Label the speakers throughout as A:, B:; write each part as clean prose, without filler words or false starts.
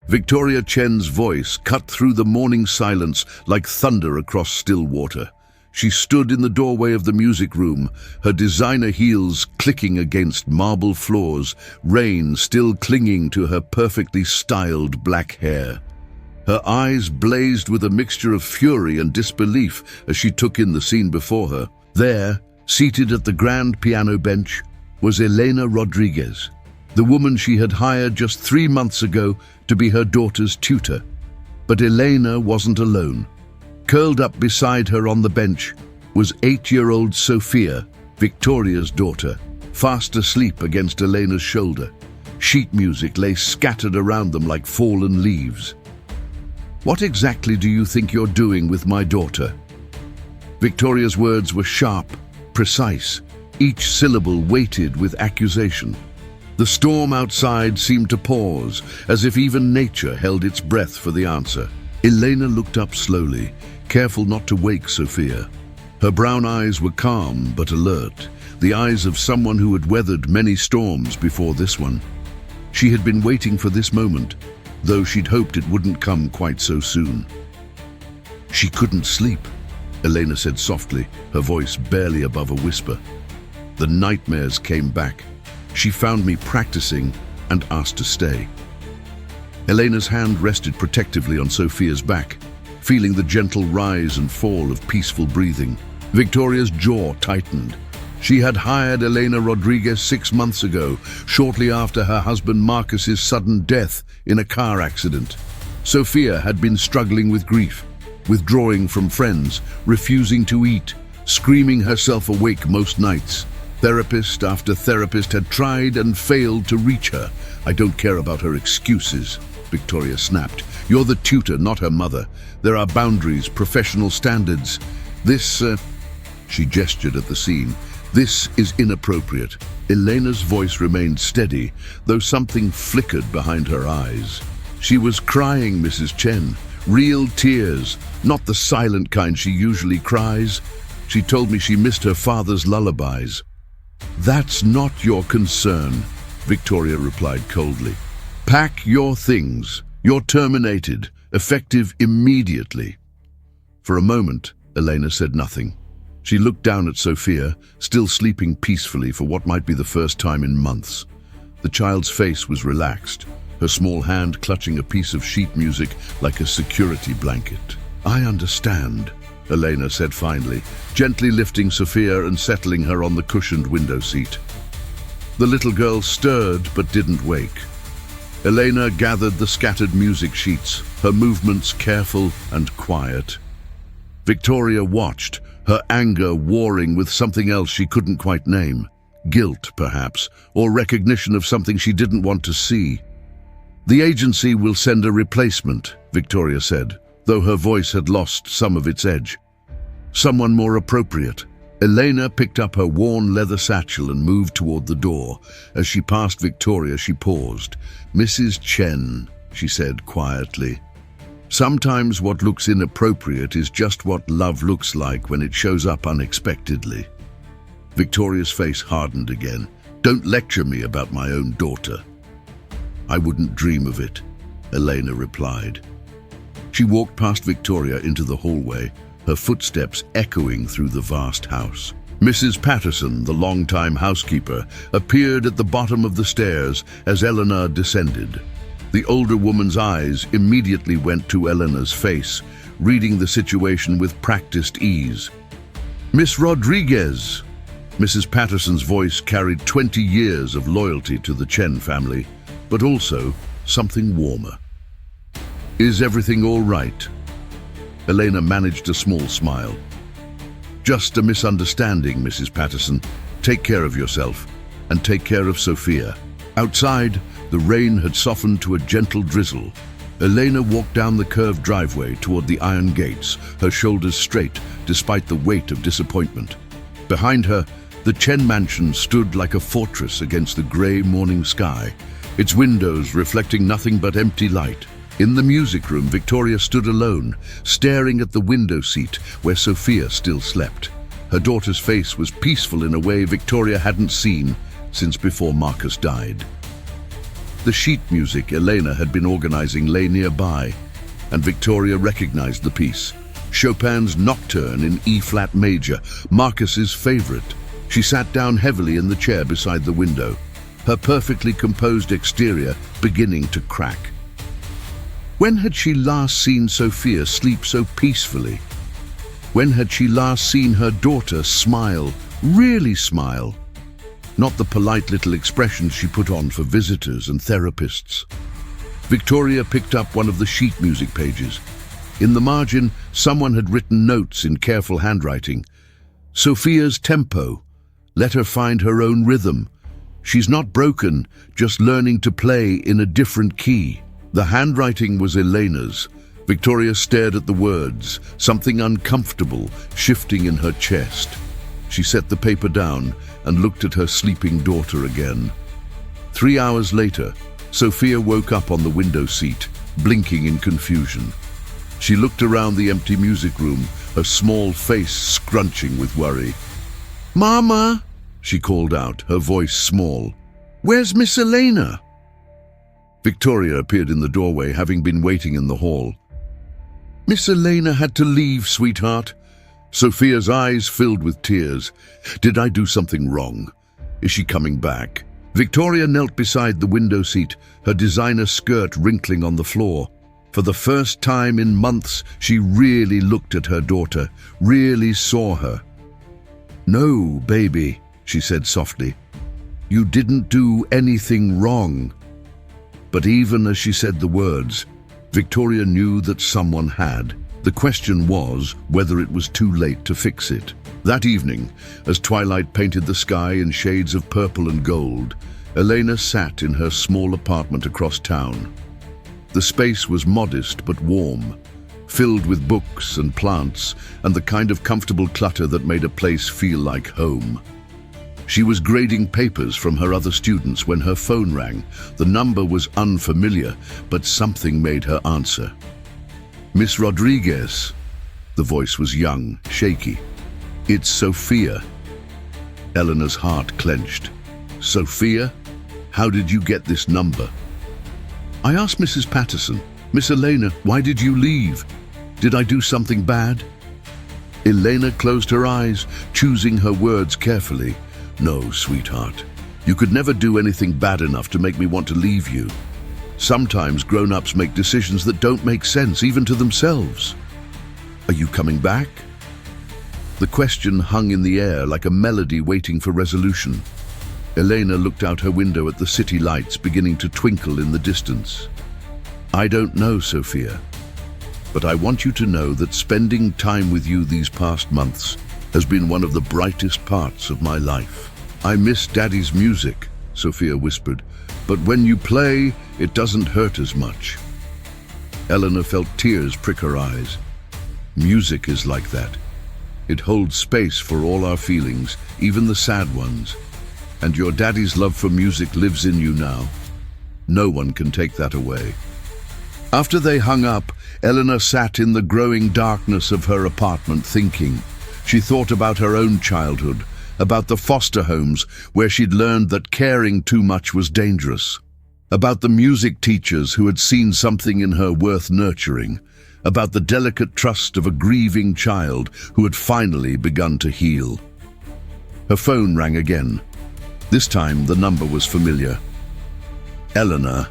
A: Victoria Chen's voice cut through the morning silence like thunder across still water. She stood in the doorway of the music room, her designer heels clicking against marble floors, rain still clinging to her perfectly styled black hair. Her eyes blazed with a mixture of fury and disbelief as she took in the scene before her. There, seated at the grand piano bench, was Elena Rodriguez, the woman she had hired just 3 months ago to be her daughter's tutor. But Elena wasn't alone. Curled up beside her on the bench was 8-year-old Sophia, Victoria's daughter, fast asleep against Elena's shoulder. Sheet music lay scattered around them like fallen leaves. "What exactly do you think you're doing with my daughter?" Victoria's words were sharp, precise, each syllable weighted with accusation. The storm outside seemed to pause, as if even nature held its breath for the answer. Elena looked up slowly, careful not to wake Sophia. Her brown eyes were calm but alert, the eyes of someone who had weathered many storms before this one. She had been waiting for this moment, though she'd hoped it wouldn't come quite so soon. "She couldn't sleep," Elena said softly, her voice barely above a whisper. "The nightmares came back. She found me practicing and asked to stay." Elena's hand rested protectively on Sophia's back, feeling the gentle rise and fall of peaceful breathing. Victoria's jaw tightened. She had hired Elena Rodriguez 6 months ago, shortly after her husband Marcus's sudden death in a car accident. Sophia had been struggling with grief, withdrawing from friends, refusing to eat, screaming herself awake most nights. Therapist after therapist had tried and failed to reach her. "I don't care about her excuses," Victoria snapped. "You're the tutor, not her mother. There are boundaries, professional standards. She gestured at the scene. "This is inappropriate." Elena's voice remained steady, though something flickered behind her eyes. "She was crying, Mrs. Chen. Real tears, not the silent kind she usually cries. She told me she missed her father's lullabies." "That's not your concern," Victoria replied coldly. "Pack your things. You're terminated, effective immediately." For a moment, Elena said nothing. She looked down at Sophia, still sleeping peacefully for what might be the first time in months. The child's face was relaxed, her small hand clutching a piece of sheet music like a security blanket. "I understand," Elena said finally, gently lifting Sophia and settling her on the cushioned window seat. The little girl stirred but didn't wake. Elena gathered the scattered music sheets, her movements careful and quiet. Victoria watched, her anger warring with something else she couldn't quite name. Guilt, perhaps, or recognition of something she didn't want to see. "The agency will send a replacement," Victoria said, though her voice had lost some of its edge. "Someone more appropriate." Elena picked up her worn leather satchel and moved toward the door. As she passed Victoria, she paused. "Mrs. Chen," she said quietly. "Sometimes what looks inappropriate is just what love looks like when it shows up unexpectedly." Victoria's face hardened again. "Don't lecture me about my own daughter." "I wouldn't dream of it," Elena replied. She walked past Victoria into the hallway, her footsteps echoing through the vast house. Mrs. Patterson, the longtime housekeeper, appeared at the bottom of the stairs as Eleanor descended. The older woman's eyes immediately went to Eleanor's face, reading the situation with practiced ease. "Miss Rodriguez!" Mrs. Patterson's voice carried 20 years of loyalty to the Chen family, but also something warmer. "Is everything all right?" Elena managed a small smile. "Just a misunderstanding, Mrs. Patterson. Take care of yourself, and take care of Sophia." Outside, the rain had softened to a gentle drizzle. Elena walked down the curved driveway toward the iron gates, her shoulders straight despite the weight of disappointment. Behind her, the Chen mansion stood like a fortress against the grey morning sky, its windows reflecting nothing but empty light. In the music room, Victoria stood alone, staring at the window seat where Sophia still slept. Her daughter's face was peaceful in a way Victoria hadn't seen since before Marcus died. The sheet music Elena had been organizing lay nearby, and Victoria recognized the piece. Chopin's Nocturne in E-flat major, Marcus's favorite. She sat down heavily in the chair beside the window, her perfectly composed exterior beginning to crack. When had she last seen Sophia sleep so peacefully? When had she last seen her daughter smile, really smile? Not the polite little expressions she put on for visitors and therapists. Victoria picked up one of the sheet music pages. In the margin, someone had written notes in careful handwriting. Sophia's tempo. Let her find her own rhythm. She's not broken, just learning to play in a different key. The handwriting was Elena's. Victoria stared at the words, something uncomfortable shifting in her chest. She set the paper down and looked at her sleeping daughter again. 3 hours later, Sophia woke up on the window seat, blinking in confusion. She looked around the empty music room, her small face scrunching with worry. "Mama," she called out, her voice small. "Where's Miss Elena?" Victoria appeared in the doorway, having been waiting in the hall. "Miss Elena had to leave, sweetheart." Sophia's eyes filled with tears. "Did I do something wrong? Is she coming back?" Victoria knelt beside the window seat, her designer skirt wrinkling on the floor. For the first time in months, she really looked at her daughter, really saw her. "No, baby," she said softly. "You didn't do anything wrong." But even as she said the words, Victoria knew that someone had. The question was whether it was too late to fix it. That evening, as twilight painted the sky in shades of purple and gold, Elena sat in her small apartment across town. The space was modest but warm, filled with books and plants and the kind of comfortable clutter that made a place feel like home. She was grading papers from her other students when her phone rang. The number was unfamiliar, but something made her answer. "Miss Rodriguez." The voice was young, shaky. "It's Sophia." Eleanor's heart clenched. "Sophia? How did you get this number?" "I asked Mrs. Patterson. Miss Elena, why did you leave? Did I do something bad?" Elena closed her eyes, choosing her words carefully. "No, sweetheart. You could never do anything bad enough to make me want to leave you. Sometimes grown-ups make decisions that don't make sense, even to themselves. Are you coming back?" The question hung in the air like a melody waiting for resolution. Elena looked out her window at the city lights beginning to twinkle in the distance. "I don't know, Sophia. But I want you to know that spending time with you these past months has been one of the brightest parts of my life. I miss Daddy's music," Sophia whispered, "but when you play, it doesn't hurt as much." Eleanor felt tears prick her eyes. Music is like that. It holds space for all our feelings, even the sad ones. And your daddy's love for music lives in you now. No one can take that away. After they hung up, Eleanor sat in the growing darkness of her apartment thinking. She thought about her own childhood, about the foster homes where she'd learned that caring too much was dangerous, about the music teachers who had seen something in her worth nurturing, about the delicate trust of a grieving child who had finally begun to heal. Her phone rang again. This time the number was familiar. "Eleanor."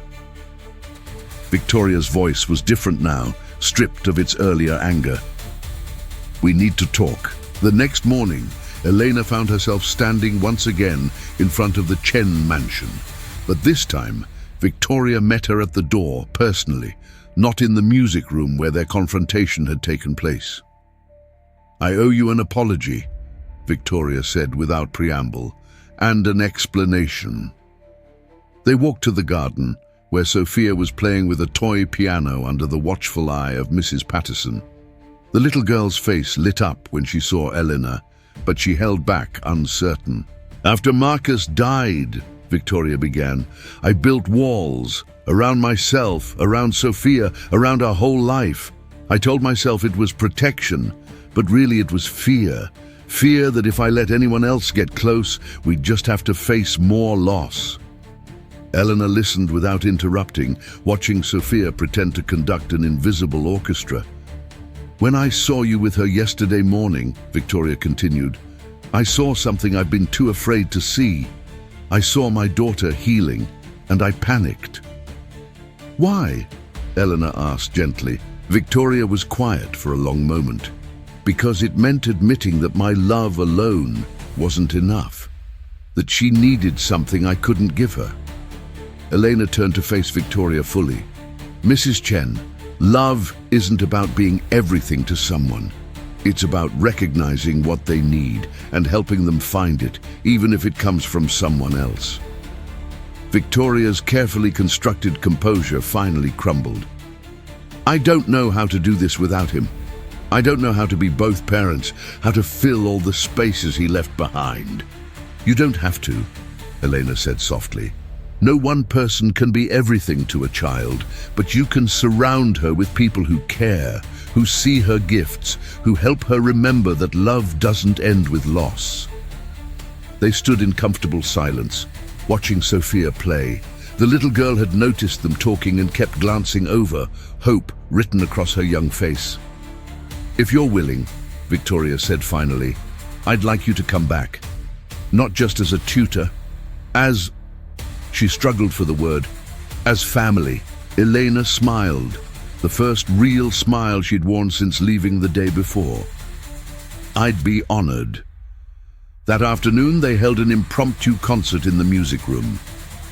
A: Victoria's voice was different now, stripped of its earlier anger. "We need to talk." The next morning, Elena found herself standing once again in front of the Chen mansion. But this time, Victoria met her at the door, personally, not in the music room where their confrontation had taken place. "I owe you an apology," Victoria said without preamble, "and an explanation." They walked to the garden, where Sophia was playing with a toy piano under the watchful eye of Mrs. Patterson. The little girl's face lit up when she saw Eleanor, but she held back, uncertain. "After Marcus died," Victoria began, "I built walls around myself, around Sophia, around our whole life. I told myself it was protection, but really it was fear. Fear that if I let anyone else get close, we'd just have to face more loss." Elena listened without interrupting, watching Sophia pretend to conduct an invisible orchestra. "When I saw you with her yesterday morning," Victoria continued, "I saw something I've been too afraid to see. I saw my daughter healing, and I panicked." "Why?" Elena asked gently. Victoria was quiet for a long moment. "Because it meant admitting that my love alone wasn't enough, that she needed something I couldn't give her." Elena turned to face Victoria fully. "Mrs. Chen, love isn't about being everything to someone. It's about recognizing what they need and helping them find it, even if it comes from someone else." Victoria's carefully constructed composure finally crumbled. "I don't know how to do this without him. I don't know how to be both parents, how to fill all the spaces he left behind." "You don't have to," Elena said softly. "No one person can be everything to a child, but you can surround her with people who care, who see her gifts, who help her remember that love doesn't end with loss." They stood in comfortable silence, watching Sophia play. The little girl had noticed them talking and kept glancing over, hope written across her young face. "If you're willing," Victoria said finally, "I'd like you to come back. Not just as a tutor, as..." She struggled for the word. "As family." Elena smiled, the first real smile she'd worn since leaving the day before. "I'd be honored." That afternoon they held an impromptu concert in the music room.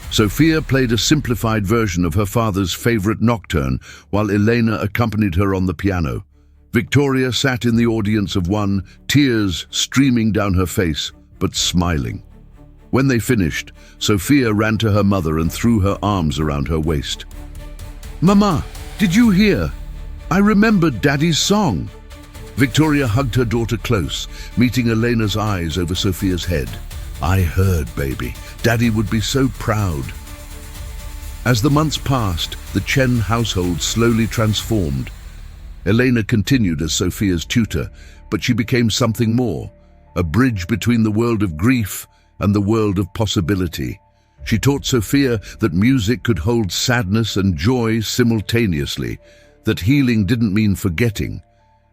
A: Sophia played a simplified version of her father's favorite nocturne, while Elena accompanied her on the piano. Victoria sat in the audience of one, tears streaming down her face, but smiling. When they finished, Sophia ran to her mother and threw her arms around her waist. "Mama, did you hear? I remembered Daddy's song." Victoria hugged her daughter close, meeting Elena's eyes over Sophia's head. "I heard, baby. Daddy would be so proud." As the months passed, the Chen household slowly transformed. Elena continued as Sophia's tutor, but she became something more, a bridge between the world of grief and the world of possibility. She taught Sophia that music could hold sadness and joy simultaneously, that healing didn't mean forgetting,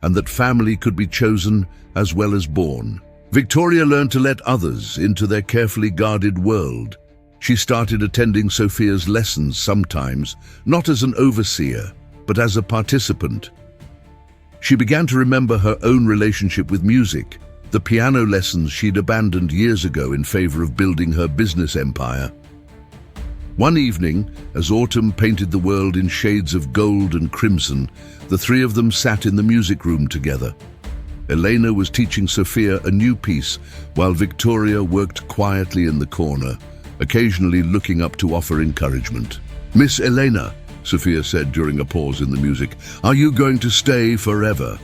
A: and that family could be chosen as well as born. Victoria learned to let others into their carefully guarded world. She started attending Sophia's lessons sometimes, not as an overseer, but as a participant. She began to remember her own relationship with music, the piano lessons she'd abandoned years ago in favor of building her business empire. One evening, as autumn painted the world in shades of gold and crimson, the three of them sat in the music room together. Elena was teaching Sophia a new piece, while Victoria worked quietly in the corner, occasionally looking up to offer encouragement. "Miss Elena," Sophia said during a pause in the music, "are you going to stay forever?"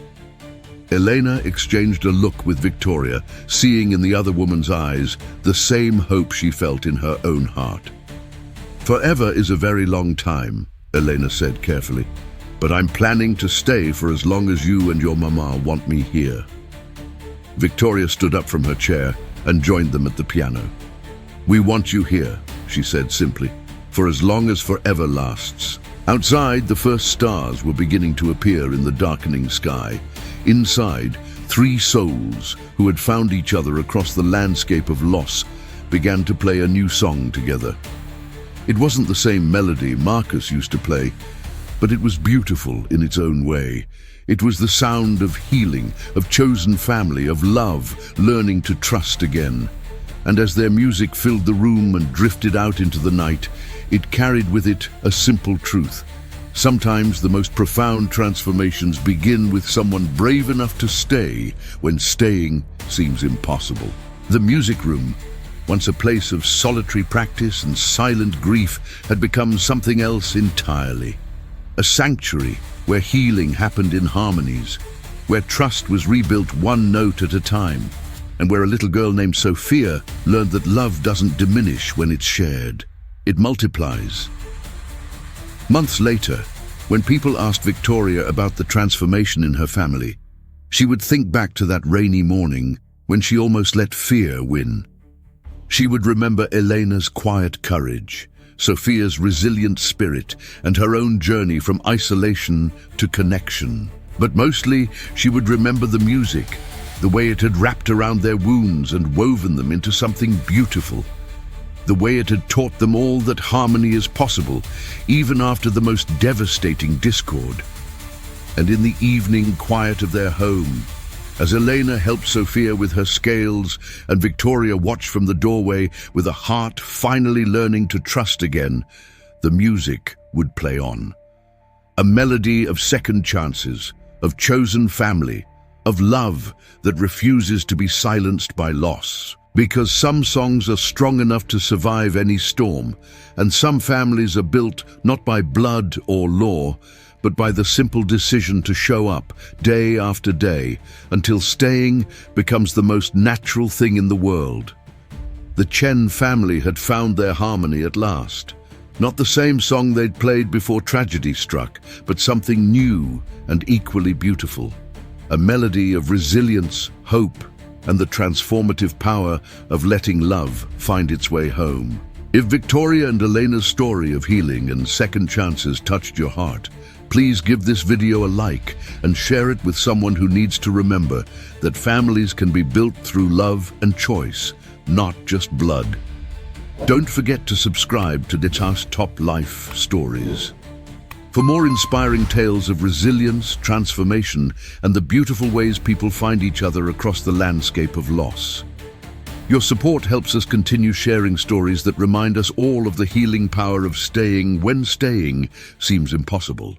A: Elena exchanged a look with Victoria, seeing in the other woman's eyes the same hope she felt in her own heart. "Forever is a very long time," Elena said carefully, "but I'm planning to stay for as long as you and your mama want me here." Victoria stood up from her chair and joined them at the piano. "We want you here," she said simply, "for as long as forever lasts." Outside, the first stars were beginning to appear in the darkening sky. Inside, three souls who had found each other across the landscape of loss began to play a new song together. It wasn't the same melody Marcus used to play, but it was beautiful in its own way. It was the sound of healing, of chosen family, of love, learning to trust again. And as their music filled the room and drifted out into the night, it carried with it a simple truth. Sometimes the most profound transformations begin with someone brave enough to stay when staying seems impossible. The music room, once a place of solitary practice and silent grief, had become something else entirely. A sanctuary where healing happened in harmonies, where trust was rebuilt one note at a time, and where a little girl named Sophia learned that love doesn't diminish when it's shared. It multiplies. Months later, when people asked Victoria about the transformation in her family, she would think back to that rainy morning when she almost let fear win. She would remember Elena's quiet courage, Sophia's resilient spirit, and her own journey from isolation to connection. But mostly, she would remember the music, the way it had wrapped around their wounds and woven them into something beautiful. The way it had taught them all that harmony is possible, even after the most devastating discord. And in the evening quiet of their home, as Elena helped Sophia with her scales and Victoria watched from the doorway with a heart finally learning to trust again, the music would play on. A melody of second chances, of chosen family, of love that refuses to be silenced by loss. Because some songs are strong enough to survive any storm, and some families are built not by blood or law, but by the simple decision to show up day after day until staying becomes the most natural thing in the world. The Chen family had found their harmony at last. Not the same song they'd played before tragedy struck, but something new and equally beautiful. A melody of resilience, hope, and the transformative power of letting love find its way home. If Victoria and Elena's story of healing and second chances touched your heart, please give this video a like and share it with someone who needs to remember that families can be built through love and choice, not just blood. Don't forget to subscribe to Tutor's Top Life Stories. For more inspiring tales of resilience, transformation, and the beautiful ways people find each other across the landscape of loss. Your support helps us continue sharing stories that remind us all of the healing power of staying when staying seems impossible.